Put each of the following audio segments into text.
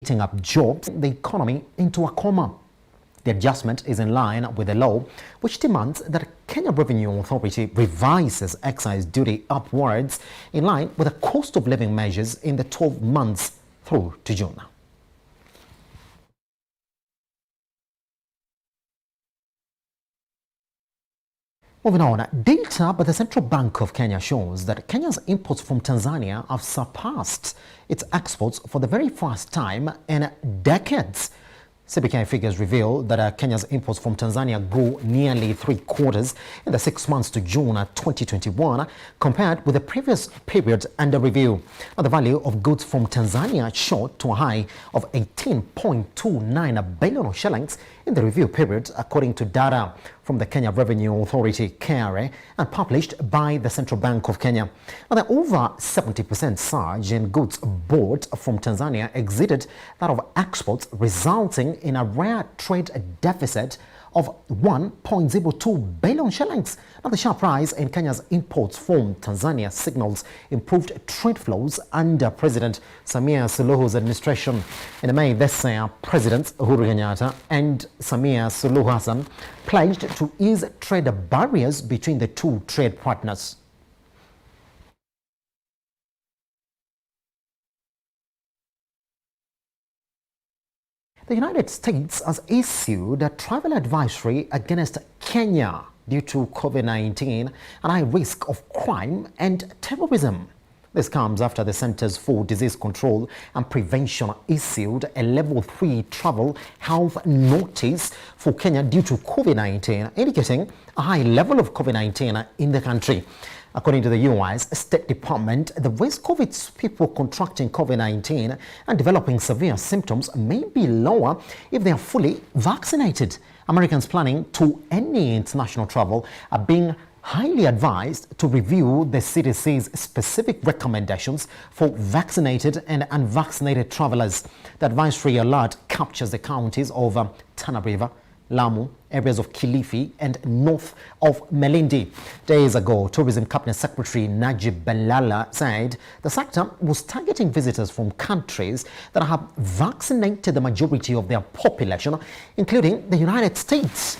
eating up jobs, the economy into a coma. The adjustment is in line with the law, which demands that Kenya Revenue Authority revises excise duty upwards in line with the cost of living measures in the 12 months through to June. Moving on, data by the Central Bank of Kenya shows that Kenya's imports from Tanzania have surpassed its exports for the very first time in decades. CBK figures reveal that Kenya's imports from Tanzania grew nearly 3/4 in the 6 months to June 2021 compared with the previous period under review. Now, the value of goods from Tanzania shot to a high of 18.29 billion shillings in the review period, according to data from the Kenya Revenue Authority (KRA) and published by the Central Bank of Kenya. Now, the over 70% surge in goods bought from Tanzania exceeded that of exports, resulting in a rare trade deficit of 1.02 billion shillings. Now, the sharp rise in Kenya's imports from Tanzania signals improved trade flows under President Samia Suluhu's administration. In May this year, Presidents Uhuru Kenyatta and Samia Suluhu Hassan pledged to ease trade barriers between the two trade partners. The United States has issued a travel advisory against Kenya due to COVID-19 and high risk of crime and terrorism. This comes after the Centers for Disease Control and Prevention issued a Level 3 travel health notice for Kenya due to COVID-19, indicating a high level of COVID-19 in the country. According to the U.S. State Department, the risk of its people contracting COVID-19 and developing severe symptoms may be lower if they are fully vaccinated. Americans planning to any international travel are being highly advised to review the CDC's specific recommendations for vaccinated and unvaccinated travelers. The advisory alert captures the counties of Tana River, Lamu, areas of Kilifi and north of Malindi. Days ago, Tourism Cabinet Secretary Najib Balala said the sector was targeting visitors from countries that have vaccinated the majority of their population, including the United States,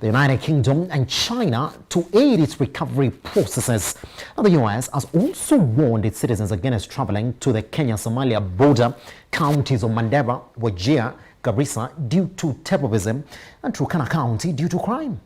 the United Kingdom and China, to aid its recovery processes. Now, the U.S. has also warned its citizens against traveling to the Kenya-Somalia border counties of Mandera, Wajir, Garissa due to terrorism and Turkana County due to crime.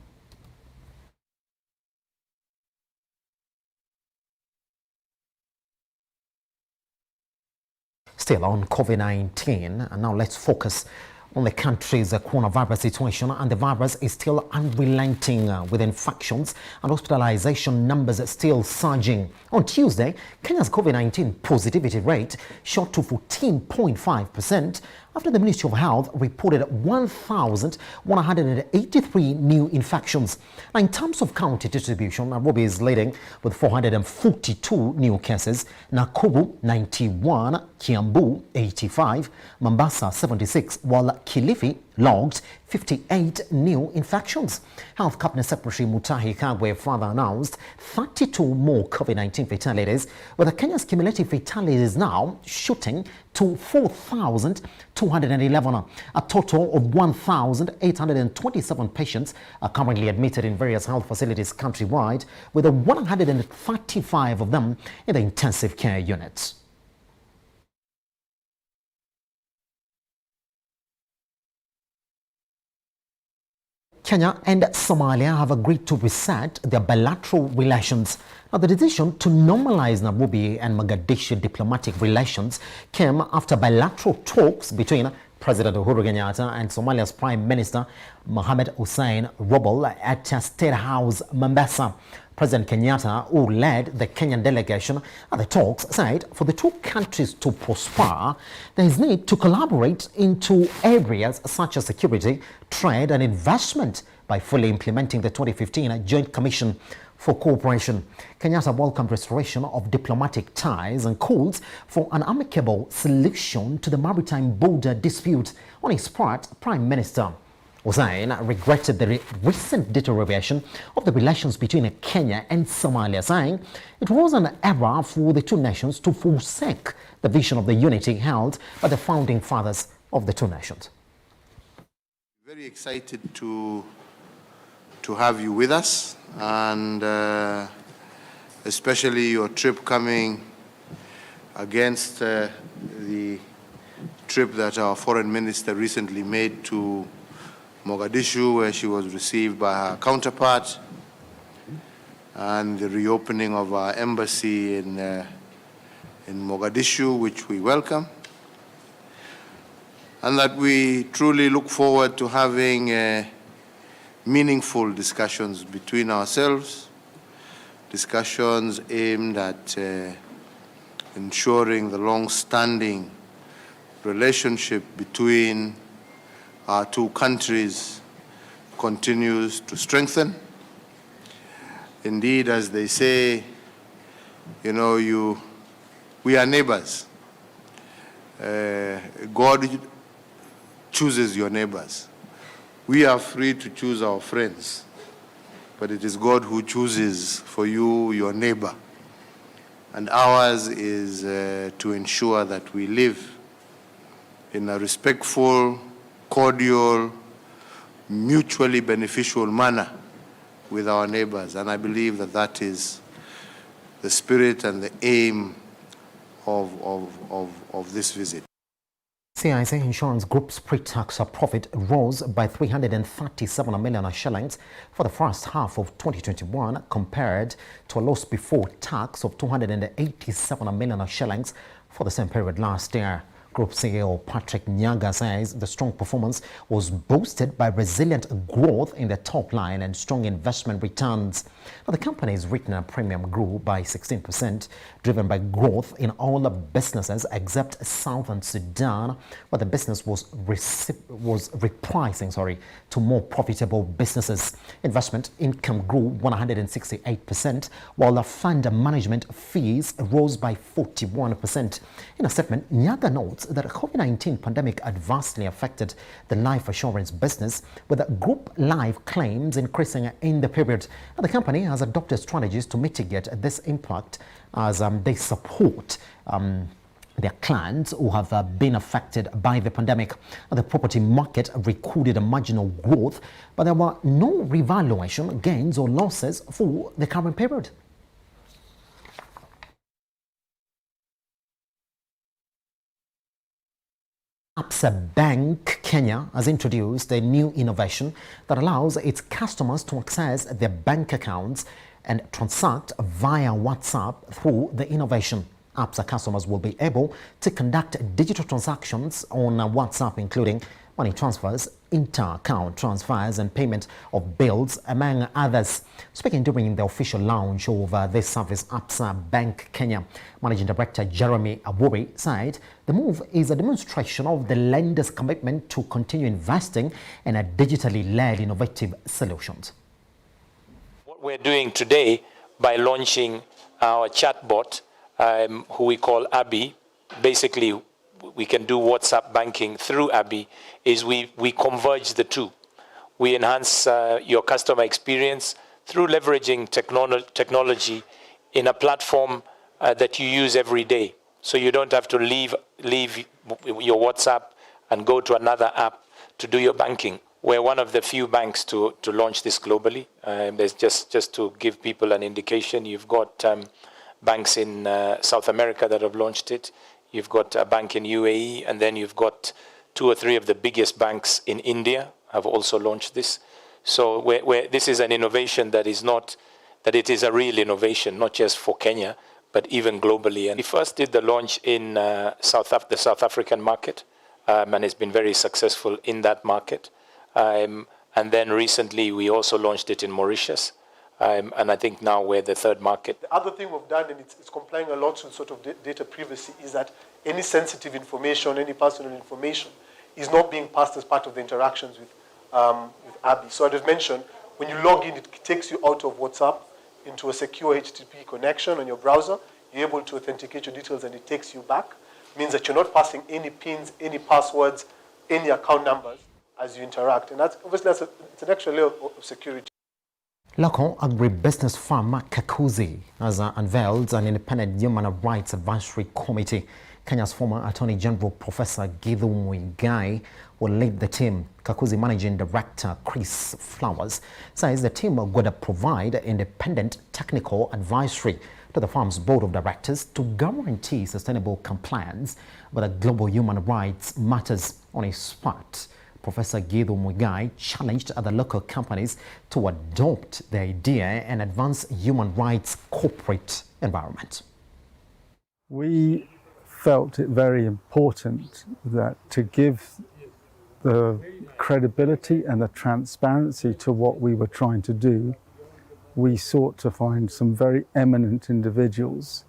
Still on COVID-19, and now let's focus on the country's coronavirus situation, and the virus is still unrelenting with infections and hospitalization numbers still surging. On Tuesday, Kenya's COVID-19 positivity rate shot to 14.5% after the Ministry of Health reported 1,183 new infections. Now, in terms of county distribution, Nairobi is leading with 442 new cases, Nakuru 91, Kiambu 85, Mombasa 76, while Kilifi logged 58 new infections. Health Cabinet Secretary Mutahi Kagwe further announced 32 more COVID-19 fatalities, with Kenya's cumulative fatalities now shooting to 4,211. A total of 1,827 patients are currently admitted in various health facilities countrywide, with 135 of them in the intensive care units. Kenya and Somalia have agreed to reset their bilateral relations. Now, the decision to normalize Nairobi and Mogadishu diplomatic relations came after bilateral talks between President Uhuru Kenyatta and Somalia's Prime Minister Mohamed Hussein Roble at State House, Mombasa. President Kenyatta, who led the Kenyan delegation at the talks, said for the two countries to prosper, there is need to collaborate into areas such as security, trade and investment by fully implementing the 2015 Joint Commission for Cooperation. Kenyatta welcomed restoration of diplomatic ties and calls for an amicable solution to the maritime border dispute. On his part, Prime Minister Hussein regretted the recent deterioration of the relations between Kenya and Somalia, saying it was an error for the two nations to forsake the vision of the unity held by the founding fathers of the two nations. Very excited to have you with us, and especially your trip coming against the trip that our foreign minister recently made to Mogadishu, where she was received by her counterpart, and the reopening of our embassy in Mogadishu, which we welcome, and that we truly look forward to having meaningful discussions between ourselves, discussions aimed at ensuring the long-standing relationship between our two countries continues to strengthen. Indeed, as they say, we are neighbors. God chooses your neighbors. We are free to choose our friends, but it is God who chooses for you your neighbor. And ours is to ensure that we live in a respectful, cordial, mutually beneficial manner with our neighbors. And I believe that that is the spirit and the aim of this visit. CIC Insurance Group's pre-tax profit rose by 337 million shillings for the first half of 2021 compared to a loss before tax of 287 million shillings for the same period last year. Group CEO Patrick Nyaga says the strong performance was boosted by resilient growth in the top line and strong investment returns. Now, the company's written premium grew by 16%, driven by growth in all the businesses except Southern Sudan, where the business was repricing to more profitable businesses. Investment income grew 168%, while the fund management fees rose by 41%. In a statement, Nyaga notes that the COVID-19 pandemic adversely affected the life assurance business, with group life claims increasing in the period. And the company has adopted strategies to mitigate this impact as they support their clients who have been affected by the pandemic. The property market recorded a marginal growth, but there were no revaluation gains or losses for the current period. Absa Bank Kenya has introduced a new innovation that allows its customers to access their bank accounts and transact via WhatsApp. Through the innovation, Absa customers will be able to conduct digital transactions on WhatsApp, including money transfers, inter-account transfers, and payment of bills, among others. Speaking during the official launch of this service, Absa Bank Kenya Managing Director Jeremy Awori said the move is a demonstration of the lender's commitment to continue investing in a digitally led innovative solutions. What we're doing today by launching our chatbot, who we call Abby, basically we can do WhatsApp banking through Abby, is we converge the two. We enhance your customer experience through leveraging technology in a platform that you use every day. So you don't have to leave your WhatsApp and go to another app to do your banking. We're one of the few banks to launch this globally. There's just to give people an indication, you've got banks in South America that have launched it. You've got a bank in UAE, and then you've got 2 or 3 of the biggest banks in India have also launched this. So this is an innovation that is it is a real innovation, not just for Kenya, but even globally. And we first did the launch in the South African market, and it's been very successful in that market. And then recently we also launched it in Mauritius. And I think now we're the third market. The other thing we've done, and it's complying a lot with sort of data privacy, is that any sensitive information, any personal information, is not being passed as part of the interactions with Abby. So as mentioned, when you log in, it takes you out of WhatsApp into a secure HTTP connection on your browser. You're able to authenticate your details, and it takes you back. It means that you're not passing any pins, any passwords, any account numbers. as you interact. And that's obviously it's an extra layer of security. Local agribusiness firm Kakuzi has unveiled an independent human rights advisory committee. Kenya's former Attorney General Professor Githu Muigai will lead the team. Kakuzi Managing Director Chris Flowers says the team will provide independent technical advisory to the firm's board of directors to guarantee sustainable compliance with the global human rights matters. On his part, Professor Githu Muigai challenged other local companies to adopt the idea and advance human rights corporate environment. We felt it very important that to give the credibility and the transparency to what we were trying to do, we sought to find some very eminent individuals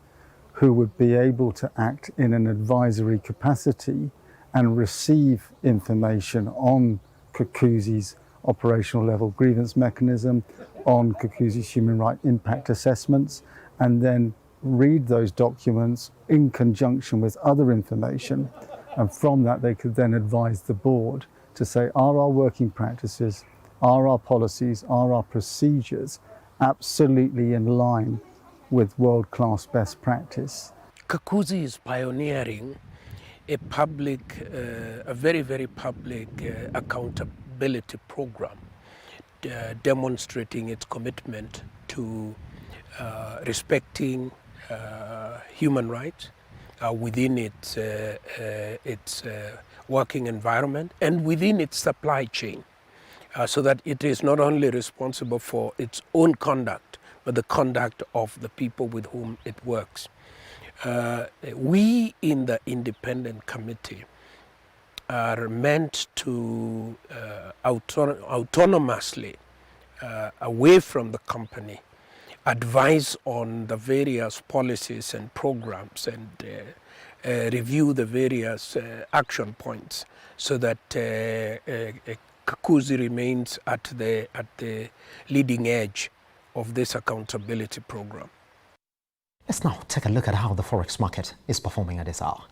who would be able to act in an advisory capacity and receive information on Kakuzi's operational level grievance mechanism, on Kakuzi's human rights impact assessments, and then read those documents in conjunction with other information. And from that, they could then advise the board to say, are our working practices, are our policies, are our procedures absolutely in line with world-class best practice? Kakuzi is pioneering a very, very public accountability program, demonstrating its commitment to respecting human rights within its working environment and within its supply chain, so that it is not only responsible for its own conduct, but the conduct of the people with whom it works. We in the independent committee are meant to autonomously, away from the company, advise on the various policies and programs and review the various action points so that Kakuzi remains at the leading edge of this accountability program. Let's now take a look at how the forex market is performing at this hour.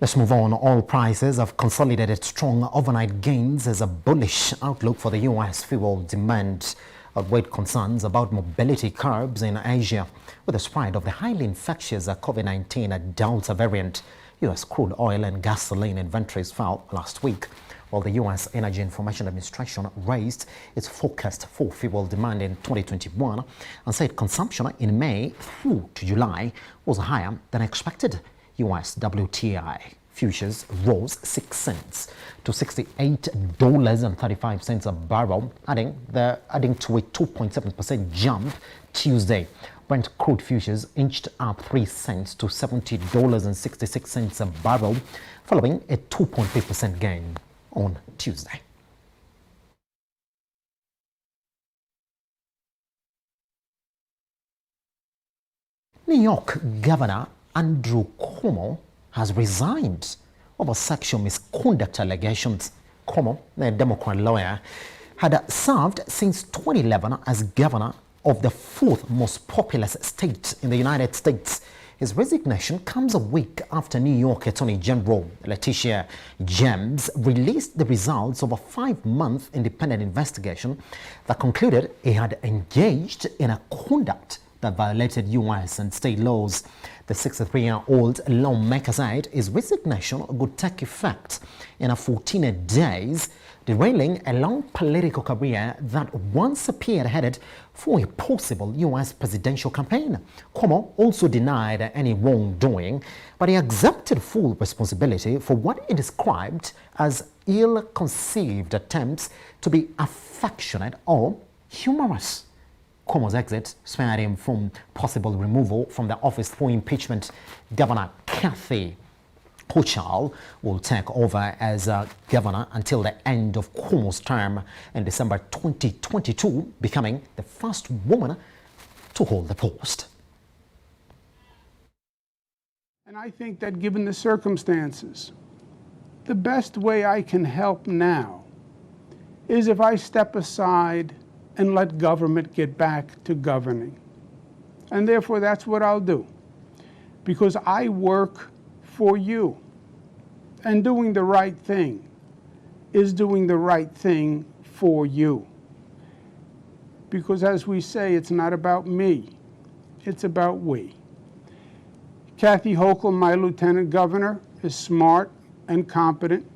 Let's move on. Oil prices have consolidated strong overnight gains as a bullish outlook for the U.S. fuel demand outweighed concerns about mobility curbs in Asia. With the spread of the highly infectious COVID-19 Delta variant, U.S. crude oil and gasoline inventories fell last week, while the U.S. Energy Information Administration raised its forecast for fuel demand in 2021 and said consumption in May through to July was higher than expected. U.S. WTI futures rose 6 cents to $68.35 a barrel, adding to a 2.7% jump Tuesday. Brent crude futures inched up 3 cents to $70.66 a barrel, following a 2.3% gain on Tuesday. New York Governor Andrew Cuomo has resigned over sexual misconduct allegations. Cuomo, the Democrat lawyer, had served since 2011 as governor of the fourth most populous state in the United States. His resignation comes a week after New York Attorney General Letitia James released the results of a 5-month independent investigation that concluded he had engaged in a conduct that violated U.S. and state laws. The 63-year-old lawmaker said his resignation would take effect in 14 days, derailing a long political career that once appeared headed for a possible U.S. presidential campaign. Cuomo also denied any wrongdoing, but he accepted full responsibility for what he described as ill-conceived attempts to be affectionate or humorous. Cuomo's exit spared him from possible removal from the office for impeachment. Governor Kathy Hochul will take over as governor until the end of Cuomo's term in December 2022, becoming the first woman to hold the post. And I think that given the circumstances, the best way I can help now is if I step aside and let government get back to governing. And therefore, that's what I'll do. Because I work for you. And doing the right thing is doing the right thing for you. Because as we say, it's not about me, it's about we. Kathy Hochul, my lieutenant governor, is smart and competent.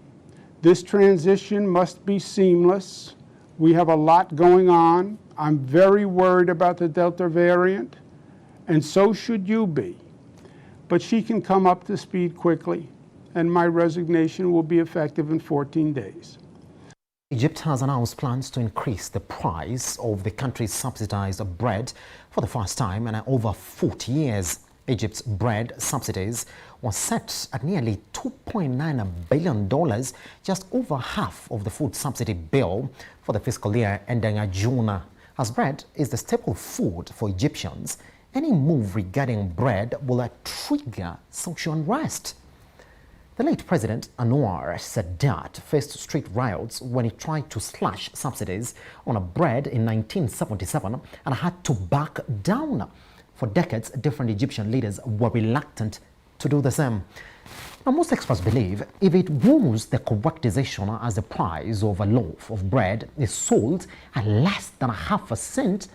This transition must be seamless. We have a lot going on. I'm very worried about the Delta variant, and so should you be. But she can come up to speed quickly, and my resignation will be effective in 14 days. Egypt has announced plans to increase the price of the country's subsidized bread for the first time in over 40 years. Egypt's bread subsidies was set at nearly $2.9 billion, just over half of the food subsidy bill for the fiscal year ending June. As bread is the staple food for Egyptians, any move regarding bread will trigger social unrest. The late President Anwar Sadat faced street riots when he tried to slash subsidies on bread in 1977 and had to back down. For decades, different Egyptian leaders were reluctant to do the same. Now, most experts believe if it was the correct decision as the price of a loaf of bread is sold at less than half a cent,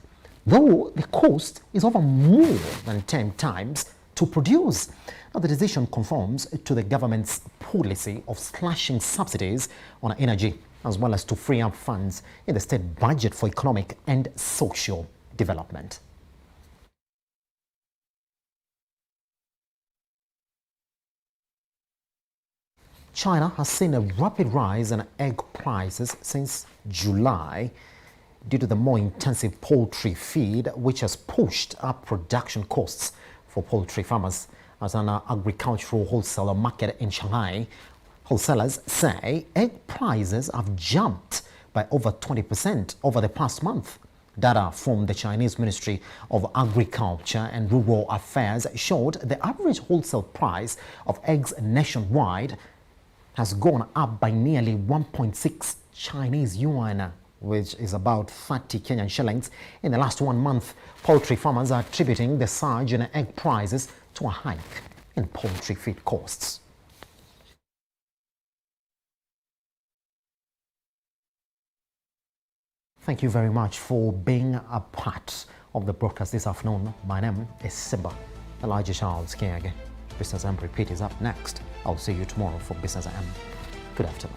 though the cost is over more than 10 times to produce. Now, the decision conforms to the government's policy of slashing subsidies on energy, as well as to free up funds in the state budget for economic and social development. China has seen a rapid rise in egg prices since July due to the more intensive poultry feed, which has pushed up production costs for poultry farmers. As an agricultural wholesaler market in Shanghai, wholesalers say egg prices have jumped by over 20% over the past month. Data from the Chinese Ministry of Agriculture and Rural Affairs showed the average wholesale price of eggs nationwide has gone up by nearly 1.6 Chinese yuan, which is about 30 Kenyan shillings in the last 1 month. Poultry farmers are attributing the surge in egg prices to a hike in poultry feed costs. Thank you very much for being a part of the broadcast this afternoon. My name is Simba Elijah Charles Kiage. Business M Repeat is up next. I'll see you tomorrow for Business M. Good afternoon.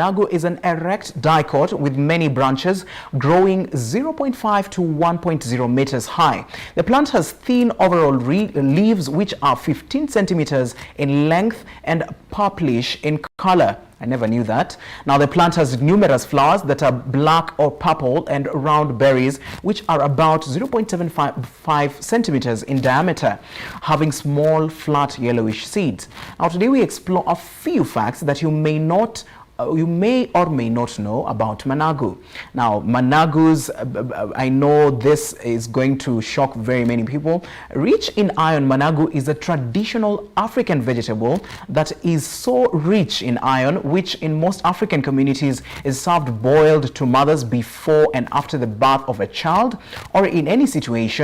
Managu is an erect dicot with many branches growing 0.5 to 1.0 meters high. The plant has thin overall leaves which are 15 centimeters in length and purplish in color. I never knew that. Now the plant has numerous flowers that are black or purple and round berries which are about 0.75 centimeters in diameter, having small flat yellowish seeds. Now today we explore a few facts that you may or may not know about Managu. Now, Managus, I know this is going to shock very many people. Rich in iron, Managu is a traditional African vegetable that is so rich in iron, which in most African communities is served boiled to mothers before and after the birth of a child, or in any situation